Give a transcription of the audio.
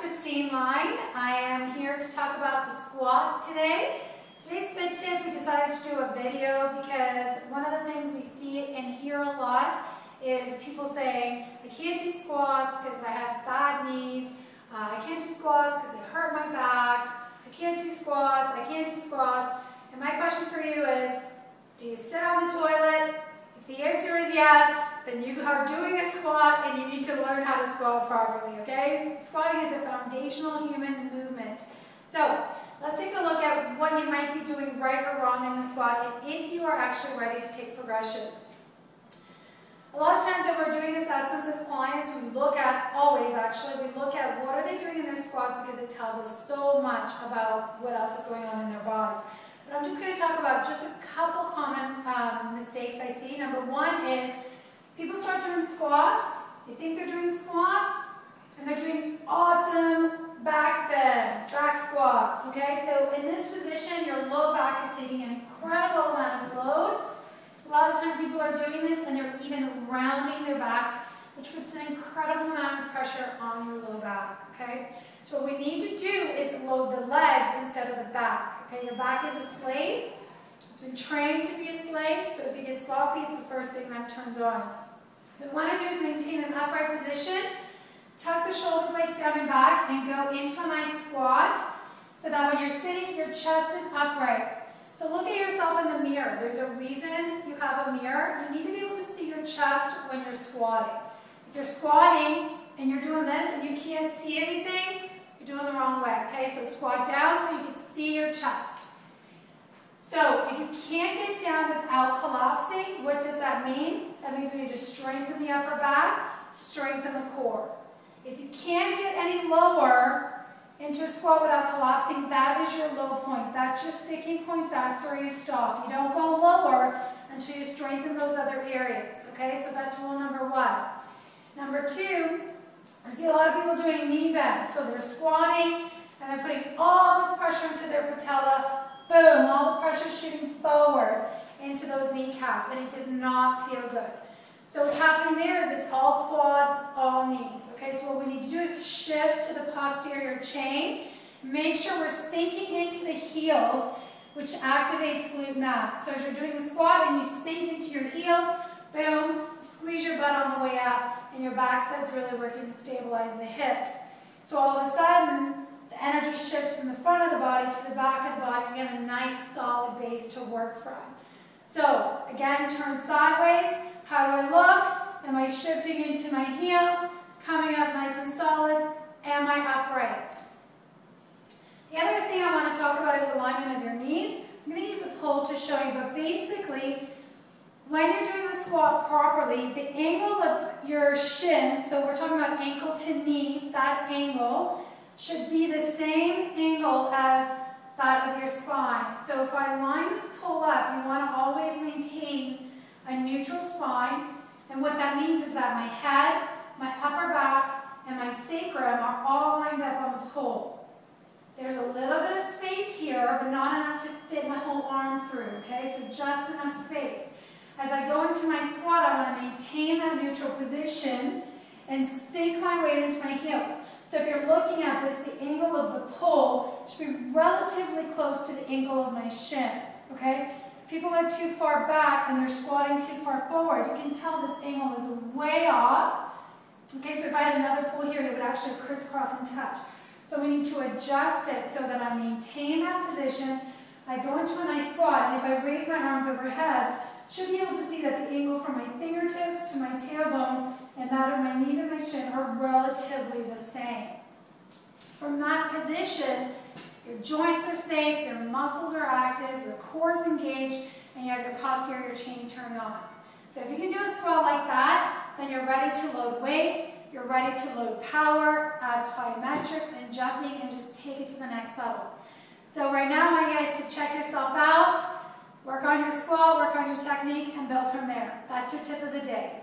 Christine Line. I am here to talk about the squat today. Today's fit tip, we decided to do a video because one of the things we see and hear a lot is people saying, I can't do squats because I have bad knees, I can't do squats because they hurt my back, I can't do squats, I can't do squats. And my question for you is, do you sit on the toilet? If the answer is yes, then you are doing a squat and you need to learn how to squat properly, okay? Squatting is a foundational human movement. So, let's take a look at what you might be doing right or wrong in the squat and if you are actually ready to take progressions. A lot of times when we're doing assessments with clients, we look at, always actually, we look at what are they doing in their squats because it tells us so much about what else is going on in their bodies. But I'm just going to talk about just a couple common mistakes I see. Number one is people start doing squats, they think they're doing squats, and they're doing awesome back bends, back squats, okay? So in this position, your low back is taking an incredible amount of load. A lot of times people are doing this and they're even rounding their back, which puts an incredible amount of pressure on your low back, okay? So what we need to do is load the legs instead of the back, okay? Your back is a slave. It's been trained to be a slave, so if you get sloppy, it's the first thing that turns on. So what I want to do is maintain an upright position, tuck the shoulder blades down and back, and go into a nice squat, so that when you're sitting, your chest is upright. So look at yourself in the mirror. There's a reason you have a mirror. You need to be able to see your chest when you're squatting. If you're squatting and you're doing this and you can't see anything, you're doing the wrong way, okay? So squat down so you can see your chest. So if you can't get down without collapsing, what does that mean? That means we need to strengthen the upper back, strengthen the core. If you can't get any lower into a squat without collapsing, that is your low point. That's your sticking point. That's where you stop. You don't go lower until you strengthen those other areas, okay? So that's rule number one. Number two, I see a lot of people doing knee bends. So they're squatting and they're putting all this pressure into their patella. Boom, all the pressure shooting forward into those kneecaps, and it does not feel good. So what's happening there is it's all quads, all knees. Okay, so what we need to do is shift to the posterior chain. Make sure we're sinking into the heels, which activates glute max. So as you're doing the squat and you sink into your heels, boom, squeeze your butt on the way up, and your backside's really working to stabilize the hips. So all of a sudden, the energy shifts from the front of the body to the back of the body, and we have a nice solid base to work from. So again, turn sideways. How do I look? Am I shifting into my heels? Coming up nice and solid? Am I upright? The other thing I want to talk about is alignment of your knees. I'm going to use a pole to show you, but basically, when you're doing the squat properly, the angle of your shin, so we're talking about ankle to knee, that angle should be the same angle as that of your spine. So if I line this pole up, you want to always maintain a neutral spine, and what that means is that my head, my upper back, and my sacrum are all lined up on the pole. There's a little bit of space here, but not enough to fit my whole arm through, okay? So just enough space. As I go into my squat, I want to maintain that neutral position and sink my weight into my heels. So if you're looking at this, the angle of the pole should be relatively close to the angle of my shins, okay? People are too far back and they're squatting too far forward. You can tell this angle is way off. Okay, so if I had another pole here, it would actually crisscross and touch. So we need to adjust it so that I maintain that position. I go into a nice squat, and if I raise my arms overhead, I should be able to see that the angle from my fingertips to my tailbone and that of my knee to my shin are relatively the same. From that position, your joints are safe, your muscles are active, your core is engaged, and you have your posterior chain turned on. So if you can do a squat like that, then you're ready to load weight, you're ready to load power, add plyometrics and jumping, and just take it to the next level. So right now I want you guys to check yourself out, work on your squat, work on your technique, and build from there. That's your tip of the day.